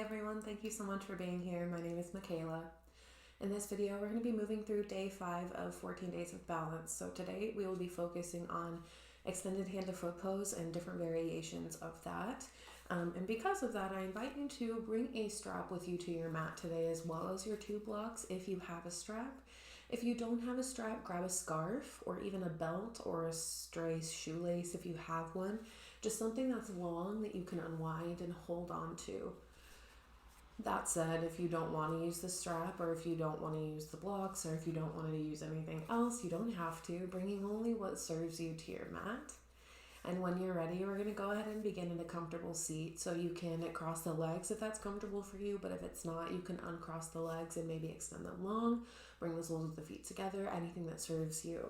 everyone, thank you so much for being here. My name is Micaela. In this video, we're going to be moving through day 5 of 14 days of balance. So today we will be focusing on extended hand to foot pose and different variations of that. And because of that, I invite you to bring a strap with you to your mat today, as well as your 2 blocks if you have a strap. If you don't have a strap, grab a scarf or even a belt or a stray shoelace if you have one. Just something that's long that you can unwind and hold on to. That said, if you don't want to use the strap, or if you don't want to use the blocks, or if you don't want to use anything else, you don't have to, bringing only what serves you to your mat. And when you're ready, we're going to go ahead and begin in a comfortable seat. So you can cross the legs if that's comfortable for you, but if it's not, you can uncross the legs and maybe extend them long, bring the soles of the feet together, anything that serves you.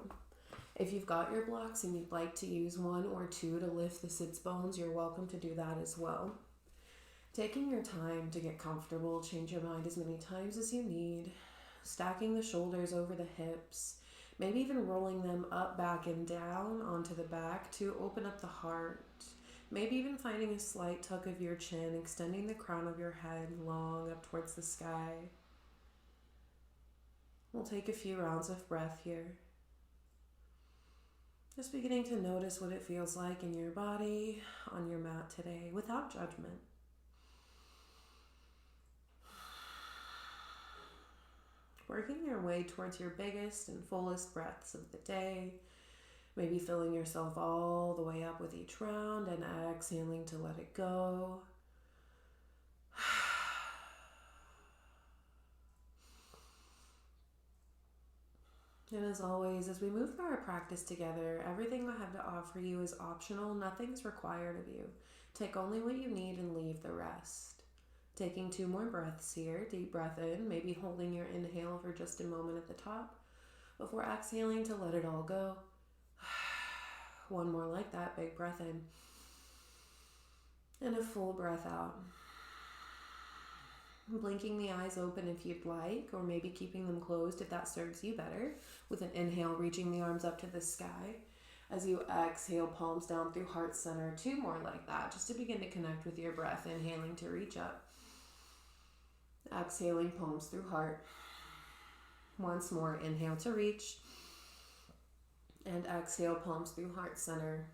If you've got your blocks and you'd like to use 1 or 2 to lift the sits bones, you're welcome to do that as well. Taking your time to get comfortable, change your mind as many times as you need, stacking the shoulders over the hips, maybe even rolling them up, back, and down onto the back to open up the heart. Maybe even finding a slight tuck of your chin, extending the crown of your head long up towards the sky. We'll take a few rounds of breath here. Just beginning to notice what it feels like in your body, on your mat today, without judgment. Working your way towards your biggest and fullest breaths of the day. Maybe filling yourself all the way up with each round and exhaling to let it go. And as always, as we move through our practice together, everything I have to offer you is optional. Nothing's required of you. Take only what you need and leave the rest. Taking 2 more breaths here. Deep breath in, maybe holding your inhale for just a moment at the top before exhaling to let it all go. 1 more like that. Big breath in. And a full breath out. Blinking the eyes open if you'd like, or maybe keeping them closed if that serves you better. With an inhale, reaching the arms up to the sky. As you exhale, palms down through heart center. 2 more like that, just to begin to connect with your breath. Inhaling to reach up. Exhaling, palms through heart. Once more, inhale to reach. And exhale, palms through heart center.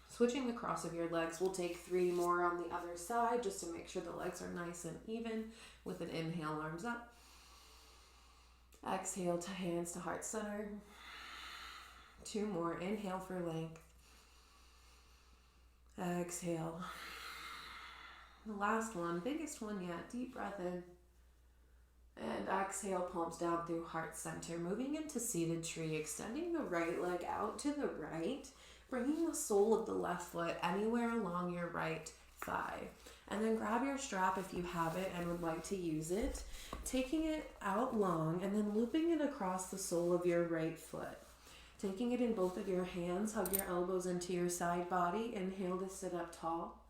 Switching the cross of your legs, we'll take 3 more on the other side just to make sure the legs are nice and even. With an inhale, arms up. Exhale to hands to heart center. 2 more. Inhale for length. Exhale. The last one, biggest one yet. Deep breath in. And exhale, palms down through heart center. Moving into seated tree, extending the right leg out to the right. Bringing the sole of the left foot anywhere along your right thigh. And then grab your strap if you have it and would like to use it. Taking it out long and then looping it across the sole of your right foot. Taking it in both of your hands, hug your elbows into your side body. Inhale to sit up tall.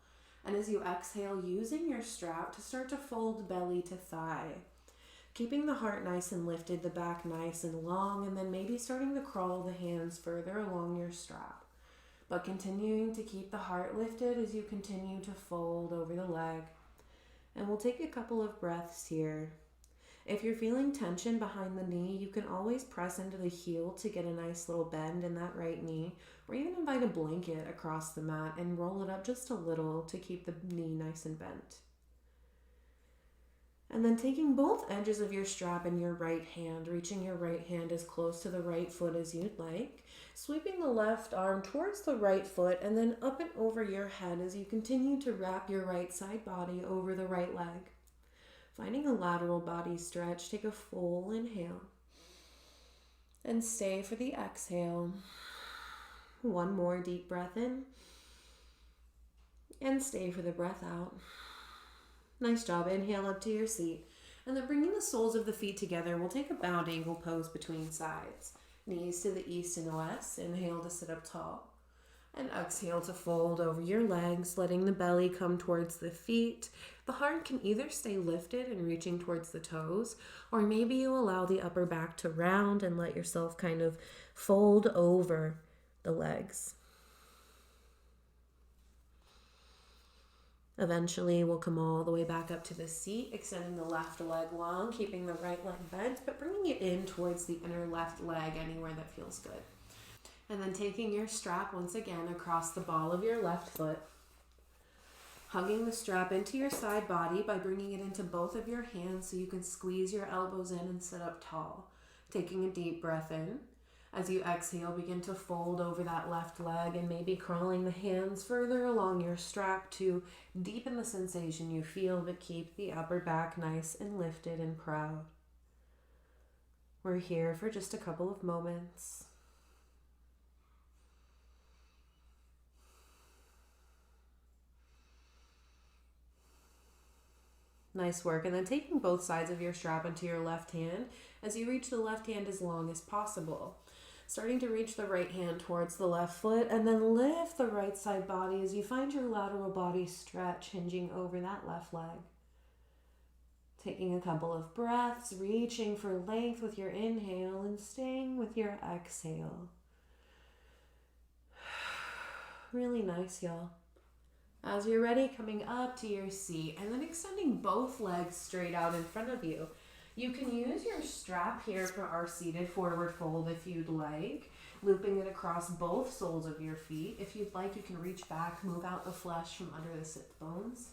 And as you exhale, using your strap to start to fold belly to thigh. Keeping the heart nice and lifted, the back nice and long, and then maybe starting to crawl the hands further along your strap. But continuing to keep the heart lifted as you continue to fold over the leg. And we'll take a couple of breaths here. If you're feeling tension behind the knee, you can always press into the heel to get a nice little bend in that right knee, or even invite a blanket across the mat and roll it up just a little to keep the knee nice and bent. And then taking both edges of your strap in your right hand, reaching your right hand as close to the right foot as you'd like, sweeping the left arm towards the right foot and then up and over your head as you continue to wrap your right side body over the right leg. Finding a lateral body stretch, take a full inhale and stay for the exhale. 1 more deep breath in and stay for the breath out. Nice job. Inhale up to your seat. And then bringing the soles of the feet together, we'll take a bound angle pose between sides. Knees to the east and west. Inhale to sit up tall. And exhale to fold over your legs, letting the belly come towards the feet. The heart can either stay lifted and reaching towards the toes, or maybe you allow the upper back to round and let yourself kind of fold over the legs. Eventually, we'll come all the way back up to the seat, extending the left leg long, keeping the right leg bent, but bringing it in towards the inner left leg, anywhere that feels good. And then taking your strap once again across the ball of your left foot, hugging the strap into your side body by bringing it into both of your hands so you can squeeze your elbows in and sit up tall. Taking a deep breath in. As you exhale, begin to fold over that left leg and maybe crawling the hands further along your strap to deepen the sensation you feel, but keep the upper back nice and lifted and proud. We're here for just a couple of moments. Nice work. And then taking both sides of your strap into your left hand as you reach the left hand as long as possible. Starting to reach the right hand towards the left foot, and then lift the right side body as you find your lateral body stretch, hinging over that left leg. Taking a couple of breaths, reaching for length with your inhale and staying with your exhale. Really nice, y'all. As you're ready, coming up to your seat and then extending both legs straight out in front of you. You can use your strap here for our seated forward fold if you'd like, looping it across both soles of your feet. If you'd like, you can reach back, move out the flesh from under the sit bones.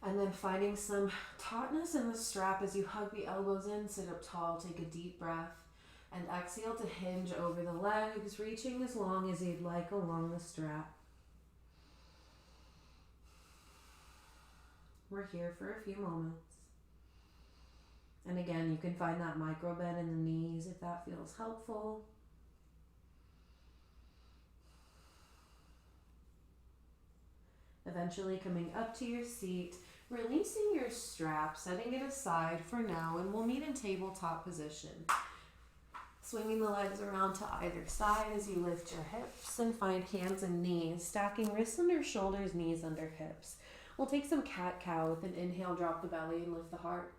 And then finding some tautness in the strap as you hug the elbows in, sit up tall, take a deep breath, and exhale to hinge over the legs, reaching as long as you'd like along the strap. We're here for a few moments. And again, you can find that micro bend in the knees if that feels helpful. Eventually coming up to your seat, releasing your strap, setting it aside for now, and we'll meet in tabletop position. Swinging the legs around to either side as you lift your hips and find hands and knees, stacking wrists under shoulders, knees under hips. We'll take some cat-cow. With an inhale, drop the belly and lift the heart.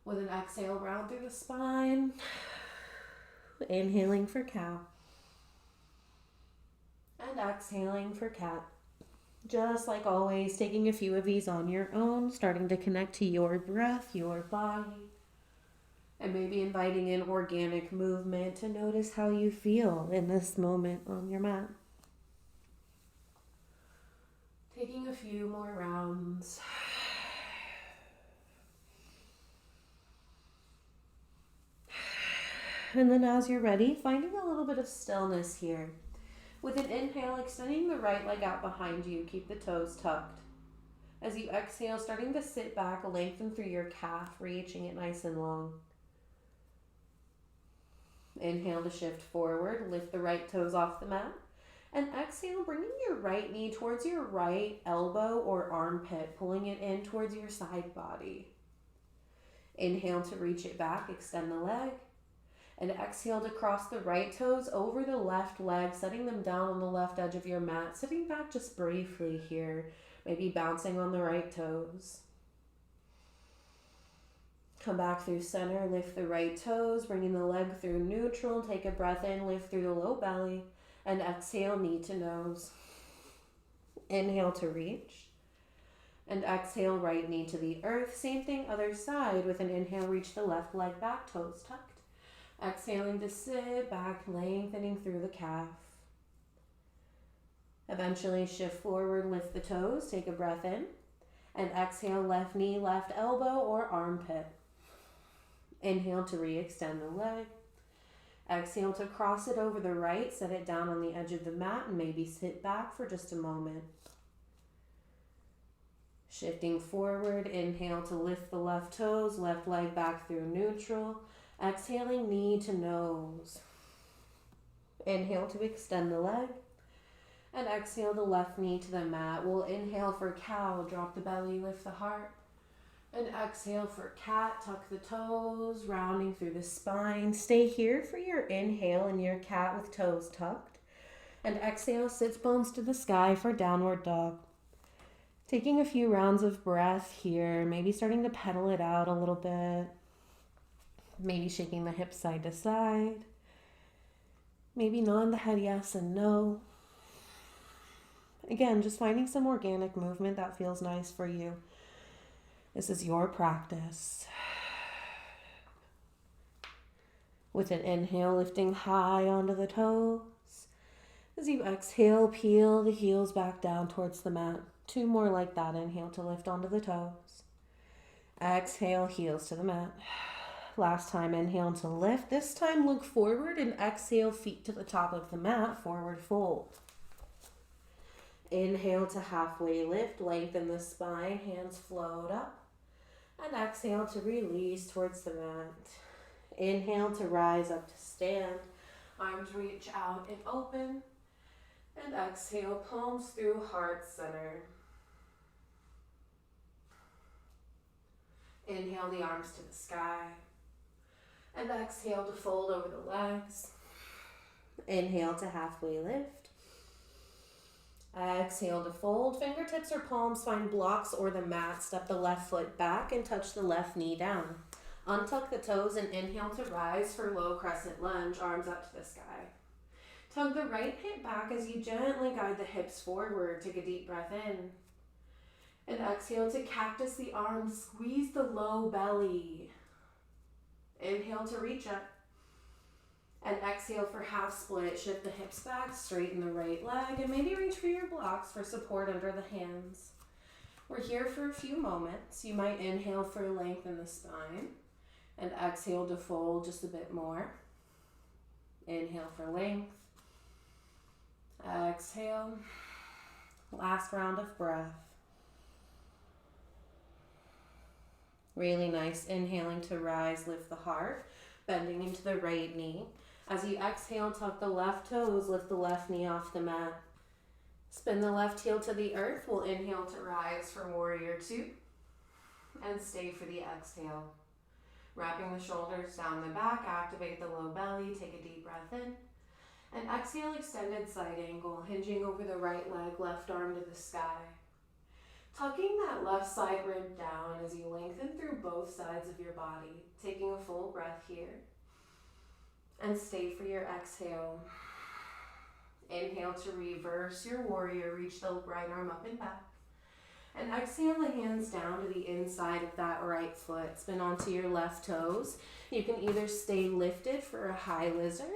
With an exhale, round through the spine. Inhaling for cow. And exhaling for cat. Just like always, taking a few of these on your own, starting to connect to your breath, your body. And maybe inviting in organic movement to notice how you feel in this moment on your mat. Taking a few more rounds. And then as you're ready, finding a little bit of stillness here. With an inhale, extending the right leg out behind you, keep the toes tucked. As you exhale, starting to sit back, lengthen through your calf, reaching it nice and long. Inhale to shift forward, lift the right toes off the mat. And exhale, bringing your right knee towards your right elbow or armpit, pulling it in towards your side body. Inhale to reach it back, extend the leg. And exhale to cross the right toes over the left leg, setting them down on the left edge of your mat, sitting back just briefly here, maybe bouncing on the right toes. Come back through center, lift the right toes, bringing the leg through neutral, take a breath in, lift through the low belly, and exhale, knee to nose. Inhale to reach, and exhale, right knee to the earth. Same thing, other side. With an inhale, reach the left leg back, toes tucked. Exhaling to sit back, lengthening through the calf. Eventually shift forward, lift the toes, take a breath in, and exhale, left knee, left elbow or armpit. Inhale to re-extend the leg. Exhale to cross it over the right, set it down on the edge of the mat, and maybe sit back for just a moment. Shifting forward, inhale to lift the left toes, left leg back through neutral. Exhaling, knee to nose. Inhale to extend the leg. And exhale the left knee to the mat. We'll inhale for cow, drop the belly, lift the heart. And exhale for cat, tuck the toes, rounding through the spine. Stay here for your inhale in your cat with toes tucked. And exhale, sits bones to the sky for downward dog. Taking a few rounds of breath here, maybe starting to pedal it out a little bit. Maybe shaking the hips side to side. Maybe nod the head yes and no. Again, just finding some organic movement that feels nice for you. This is your practice. With an inhale, lifting high onto the toes. As you exhale, peel the heels back down towards the mat. 2 more like that. Inhale to lift onto the toes. Exhale, heels to the mat. Last time, inhale to lift. This time, look forward and exhale, feet to the top of the mat, forward fold. Inhale to halfway lift, lengthen the spine, hands float up. And exhale to release towards the mat. Inhale to rise up to stand. Arms reach out and open. And exhale, palms through heart center. Inhale the arms to the sky. And exhale to fold over the legs. Inhale to halfway lift. Exhale to fold. Fingertips or palms find blocks or the mat. Step the left foot back and touch the left knee down. Untuck the toes and inhale to rise for low crescent lunge, arms up to the sky. Tug the right hip back as you gently guide the hips forward. Take a deep breath in. And exhale to cactus the arms, squeeze the low belly. Inhale to reach up. And exhale for half split. Shift the hips back, straighten the right leg, and maybe reach for your blocks for support under the hands. We're here for a few moments. You might inhale for length in the spine, and exhale to fold just a bit more. Inhale for length. Exhale. Last round of breath. Really nice. Inhaling to rise, lift the heart, bending into the right knee. As you exhale, tuck the left toes, lift the left knee off the mat. Spin the left heel to the earth. We'll inhale to rise for warrior 2 and stay for the exhale. Wrapping the shoulders down the back, activate the low belly, take a deep breath in. And exhale, extended side angle, hinging over the right leg, left arm to the sky. Tucking that left side rib down as you lengthen through both sides of your body, taking a full breath here. And stay for your exhale. Inhale to reverse your warrior, reach the right arm up and back. And exhale the hands down to the inside of that right foot. Spin onto your left toes. You can either stay lifted for a high lizard,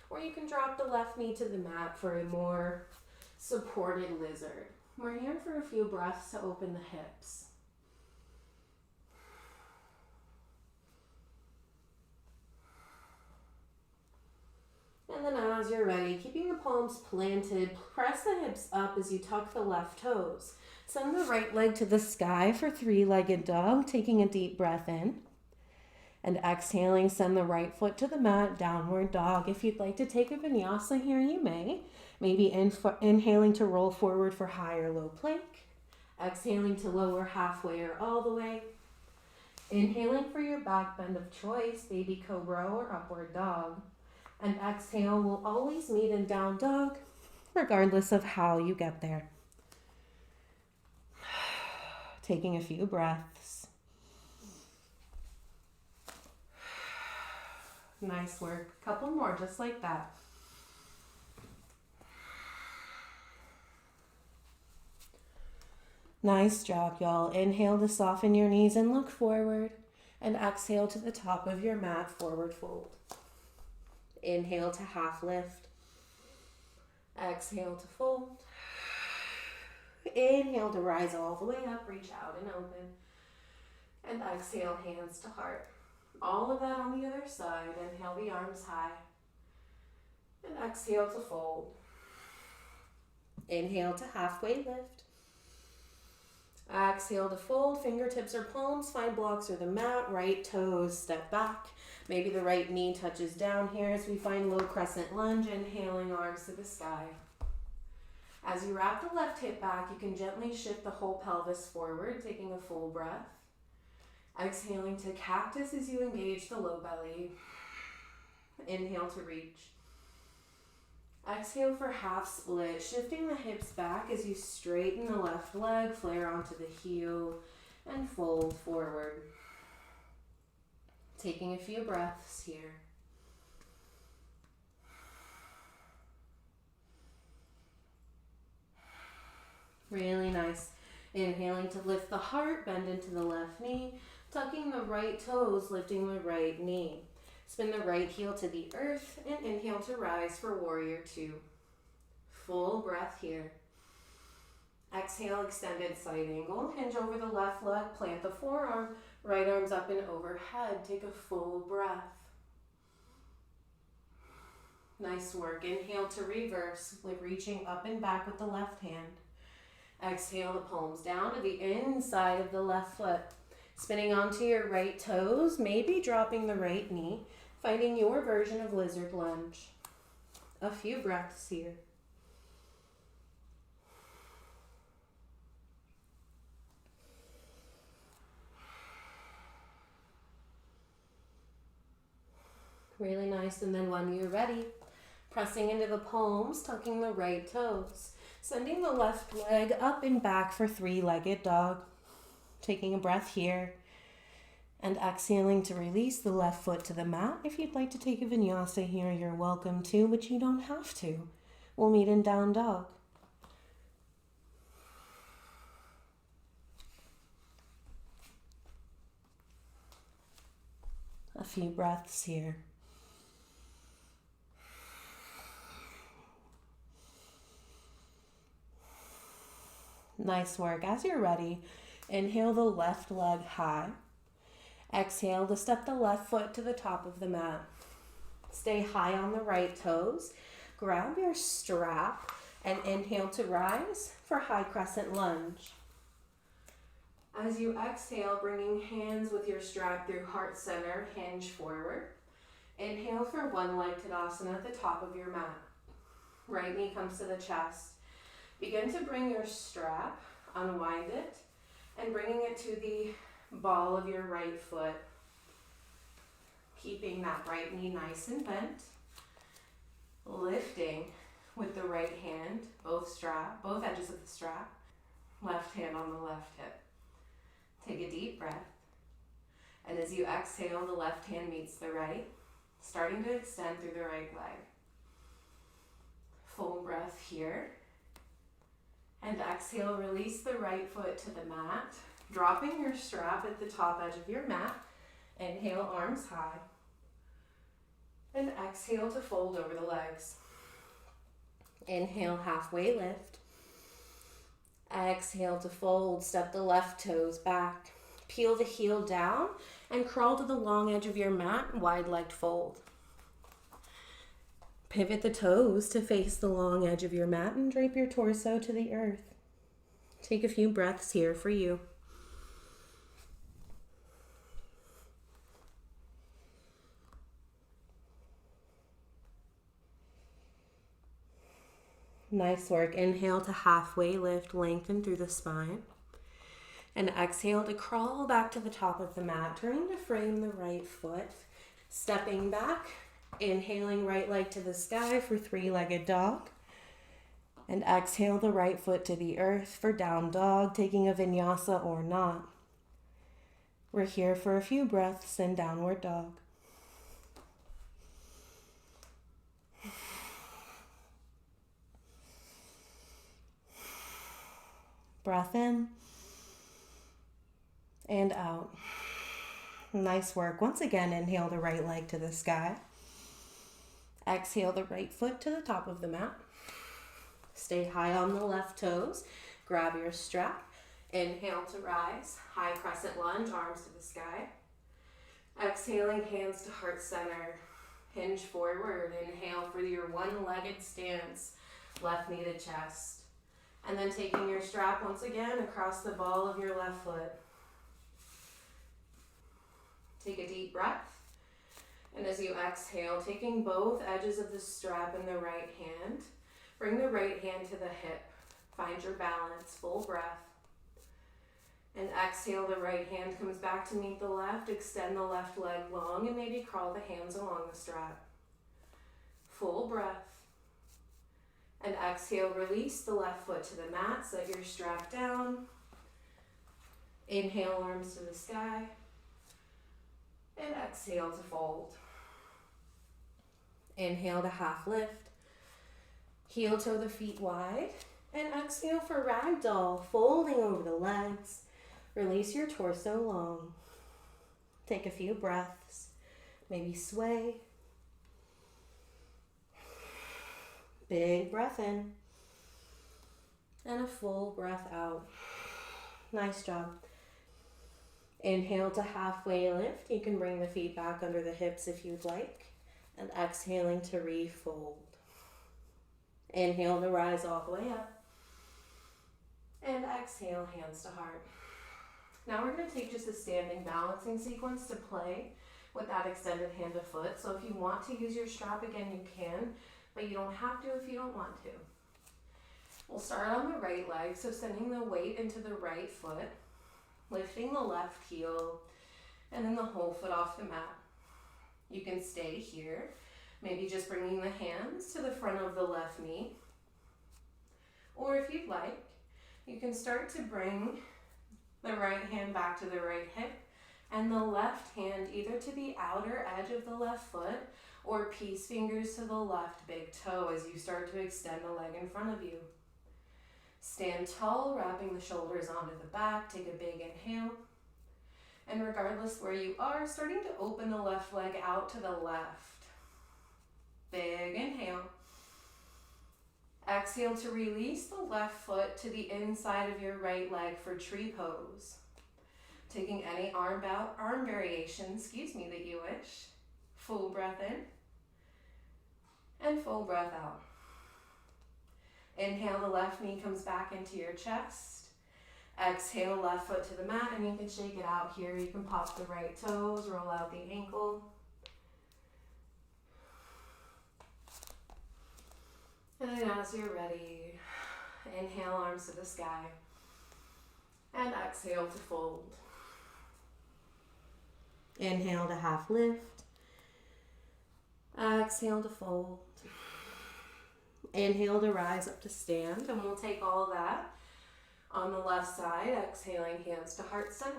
or you can drop the left knee to the mat for a more supported lizard. We're here for a few breaths to open the hips. And then as you're ready, keeping the palms planted, press the hips up as you tuck the left toes. Send the right leg to the sky for 3-legged dog, taking a deep breath in. And exhaling, send the right foot to the mat, downward dog. If you'd like to take a vinyasa here, you may. Maybe inhaling to roll forward for high or low plank. Exhaling to lower halfway or all the way. Inhaling for your back bend of choice, baby cobra or upward dog. And exhale, we'll always meet in down dog, regardless of how you get there. Taking a few breaths. Nice work. Couple more just like that. Nice job, y'all. Inhale to soften your knees and look forward. And exhale to the top of your mat, forward fold. Inhale to half lift. Exhale to fold. Inhale to rise all the way up, reach out and open. And exhale, hands to heart. All of that on the other side. Inhale the arms high. And exhale to fold. Inhale to halfway lift. Exhale to fold. Fingertips or palms find blocks or the mat. Right toes step back. Maybe the right knee touches down here as we find low crescent lunge. Inhaling, arms to the sky. As you wrap the left hip back, you can gently shift the whole pelvis forward, taking a full breath. Exhaling to cactus as you engage the low belly. Inhale to reach. Exhale for half split, shifting the hips back as you straighten the left leg, flare onto the heel, and fold forward. Taking a few breaths here. Really nice. Inhaling to lift the heart, bend into the left knee, tucking the right toes, lifting the right knee. Spin the right heel to the earth and inhale to rise for warrior two. Full breath here. Exhale, extended side angle. Hinge over the left leg, plant the forearm, right arms up and overhead. Take a full breath. Nice work. Inhale to reverse, like reaching up and back with the left hand. Exhale the palms down to the inside of the left foot. Spinning onto your right toes, maybe dropping the right knee, finding your version of lizard lunge. A few breaths here. Really nice. And then when you're ready, pressing into the palms, tucking the right toes, sending the left leg up and back for three-legged dog. Taking a breath here and exhaling to release the left foot to the mat. If you'd like to take a vinyasa here, you're welcome to, but you don't have to. We'll meet in down dog. A few breaths here. Nice work. As you're ready, inhale the left leg high. Exhale to step the left foot to the top of the mat. Stay high on the right toes. Grab your strap and inhale to rise for high crescent lunge. As you exhale, bringing hands with your strap through heart center, hinge forward. Inhale for one leg Tadasana at the top of your mat. Right knee comes to the chest. Begin to bring your strap, unwind it, and bringing it to the ball of your right foot. Keeping that right knee nice and bent. Lifting with the right hand, both edges of the strap. Left hand on the left hip. Take a deep breath. And as you exhale, the left hand meets the right, starting to extend through the right leg. Full breath here. And exhale, release the right foot to the mat, dropping your strap at the top edge of your mat. Inhale, arms high. And exhale to fold over the legs. Inhale, halfway lift. Exhale to fold, step the left toes back. Peel the heel down and crawl to the long edge of your mat, wide-legged fold. Pivot the toes to face the long edge of your mat and drape your torso to the earth. Take a few breaths here for you. Nice work. Inhale to halfway lift, lengthen through the spine. And exhale to crawl back to the top of the mat, turning to frame the right foot. Stepping back, inhaling right leg to the sky for three-legged dog. And exhale the right foot to the earth for down dog, taking a vinyasa or not. We're here for a few breaths in downward dog. Breath in and out. Nice work. Once again, inhale the right leg to the sky. Exhale the right foot to the top of the mat. Stay high on the left toes. Grab your strap. Inhale to rise. High crescent lunge, arms to the sky. Exhaling, hands to heart center. Hinge forward. Inhale for your one-legged stance. Left knee to chest. And then taking your strap once again across the ball of your left foot. Take a deep breath. And as you exhale, taking both edges of the strap in the right hand, bring the right hand to the hip. Find your balance, full breath. And exhale, the right hand comes back to meet the left. Extend the left leg long and maybe crawl the hands along the strap. Full breath. And exhale, release the left foot to the mat, set your strap down. Inhale, arms to the sky. And exhale to fold. Inhale to half lift. Heel toe the feet wide. And exhale for ragdoll, folding over the legs. Release your torso long. Take a few breaths. Maybe sway. Big breath in. And a full breath out. Nice job. Inhale to halfway lift. You can bring the feet back under the hips if you'd like. And exhaling to refold. Inhale to rise all the way up. And exhale, hands to heart. Now we're going to take just a standing balancing sequence to play with that extended hand to foot. So if you want to use your strap again, you can, but you don't have to if you don't want to. We'll start on the right leg, so sending the weight into the right foot, lifting the left heel, and then the whole foot off the mat. You can stay here, maybe just bringing the hands to the front of the left knee. Or if you'd like, you can start to bring the right hand back to the right hip and the left hand either to the outer edge of the left foot or peace fingers to the left big toe as you start to extend the leg in front of you. Stand tall, wrapping the shoulders onto the back. Take a big inhale. And regardless where you are, starting to open the left leg out to the left. Big inhale. Exhale to release the left foot to the inside of your right leg for tree pose. Taking any arm variation, that you wish. Full breath in and full breath out. Inhale, the left knee comes back into your chest. Exhale, left foot to the mat, and you can shake it out here. You can pop the right toes, roll out the ankle. And then as you're ready, inhale, arms to the sky. And exhale to fold. Inhale to half lift. Exhale to fold. Inhale to rise up to stand, and we'll take all that on the left side, exhaling hands to heart center.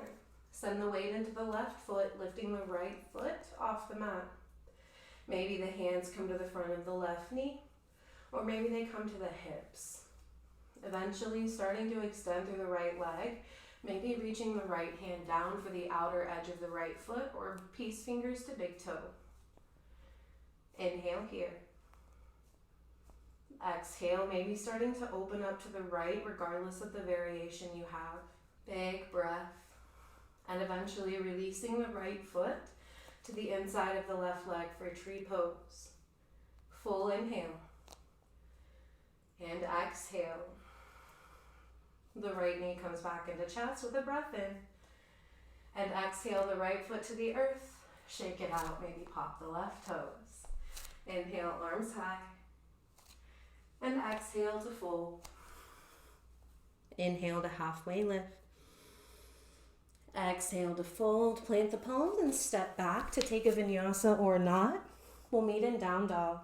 Send the weight into the left foot, lifting the right foot off the mat. Maybe the hands come to the front of the left knee, or maybe they come to the hips. Eventually starting to extend through the right leg, maybe reaching the right hand down for the outer edge of the right foot, or peace fingers to big toe. Inhale here. Exhale, maybe starting to open up to the right regardless of the variation you have. Big breath. And eventually releasing the right foot to the inside of the left leg for tree pose. Full inhale. And exhale. The right knee comes back into chest with a breath in. And exhale the right foot to the earth. Shake it out, maybe pop the left toes. Inhale, arms high. And exhale to fold. Inhale to halfway lift. Exhale to fold. Plant the palms and step back to take a vinyasa or not. We'll meet in down dog.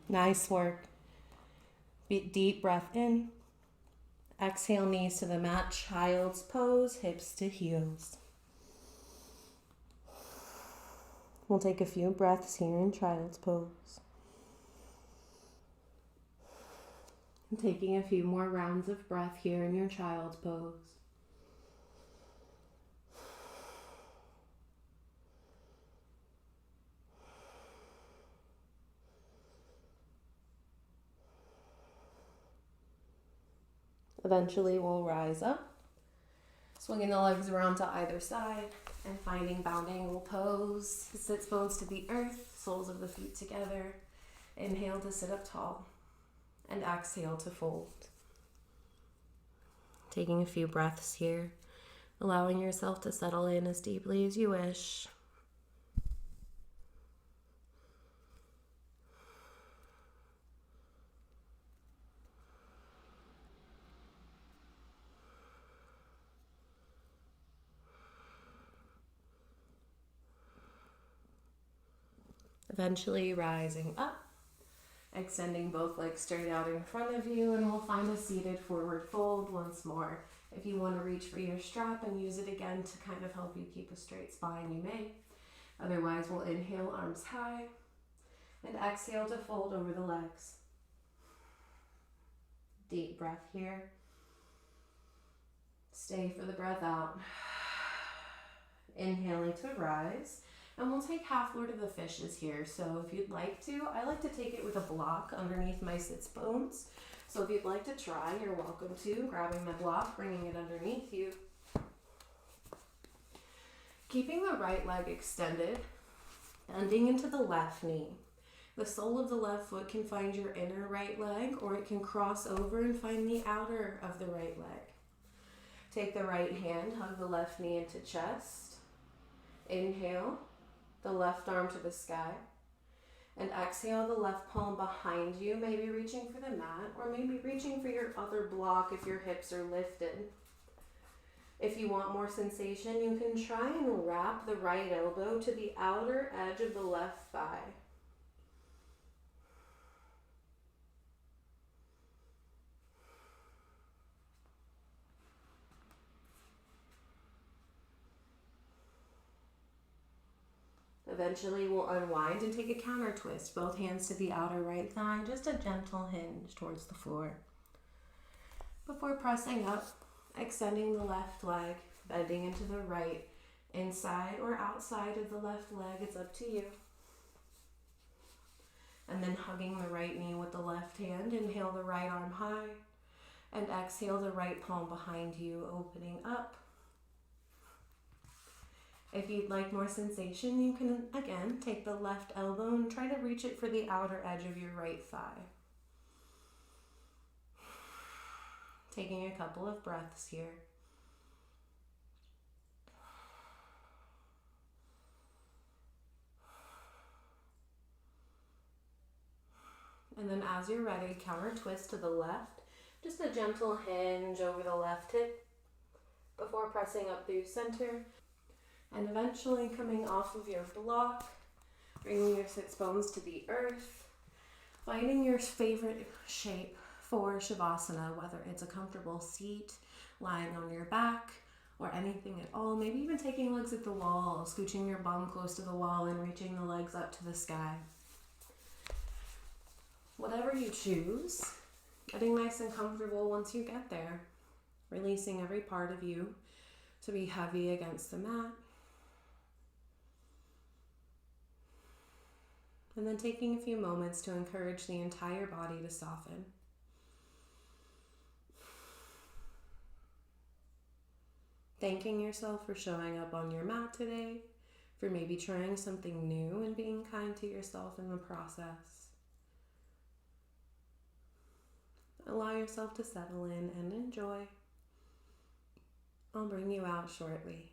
Nice work. Deep breath in. Exhale, knees to the mat, child's pose, hips to heels. We'll take a few breaths here in child's pose. And taking a few more rounds of breath here in your child's pose. Eventually we'll rise up, swinging the legs around to either side and finding bound angle pose. Sits bones to the earth, soles of the feet together. Inhale to sit up tall and exhale to fold. Taking a few breaths here, allowing yourself to settle in as deeply as you wish. Eventually rising up, extending both legs straight out in front of you, and we'll find a seated forward fold once more. If you want to reach for your strap and use it again to kind of help you keep a straight spine, you may. Otherwise, we'll inhale, arms high, and exhale to fold over the legs. Deep breath here. Stay for the breath out. Inhaling to rise. And we'll take half Lord of the Fishes here. So if you'd like to, I like to take it with a block underneath my sits bones. So if you'd like to try, you're welcome to. Grabbing the block, bringing it underneath you. Keeping the right leg extended, bending into the left knee. The sole of the left foot can find your inner right leg, or it can cross over and find the outer of the right leg. Take the right hand, hug the left knee into chest. Inhale, the left arm to the sky. And exhale, the left palm behind you, maybe reaching for the mat, or maybe reaching for your other block if your hips are lifted. If you want more sensation, you can try and wrap the right elbow to the outer edge of the left thigh. Eventually we'll unwind and take a counter twist, both hands to the outer right thigh, just a gentle hinge towards the floor. Before pressing up, extending the left leg, bending into the right, inside or outside of the left leg, it's up to you. And then hugging the right knee with the left hand, inhale the right arm high, and exhale the right palm behind you, opening up. If you'd like more sensation, you can, again, take the left elbow and try to reach it for the outer edge of your right thigh. Taking a couple of breaths here. And then as you're ready, counter twist to the left. Just a gentle hinge over the left hip before pressing up through center. And eventually coming off of your block, bringing your sits bones to the earth, finding your favorite shape for Shavasana, whether it's a comfortable seat, lying on your back, or anything at all. Maybe even taking legs at the wall, scooching your bum close to the wall and reaching the legs up to the sky. Whatever you choose, getting nice and comfortable once you get there, releasing every part of you to be heavy against the mat. And then taking a few moments to encourage the entire body to soften. Thanking yourself for showing up on your mat today, for maybe trying something new and being kind to yourself in the process. Allow yourself to settle in and enjoy. I'll bring you out shortly.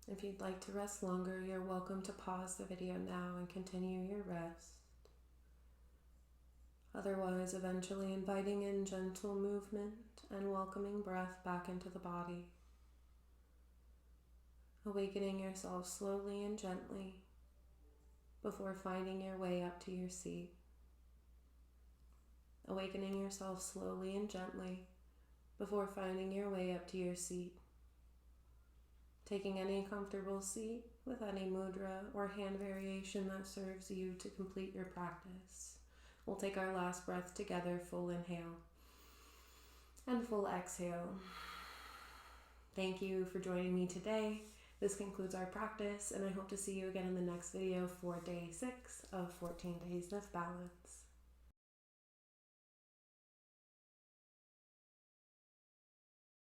If you'd like to rest longer, you're welcome to pause the video now and continue your rest. Otherwise, eventually inviting in gentle movement and welcoming breath back into the body. Awakening yourself slowly and gently before finding your way up to your seat. Awakening yourself slowly and gently before finding your way up to your seat. Taking any comfortable seat with any mudra or hand variation that serves you to complete your practice. We'll take our last breath together, full inhale and full exhale. Thank you for joining me today. This concludes our practice, and I hope to see you again in the next video for day 6 of 14 days of balance.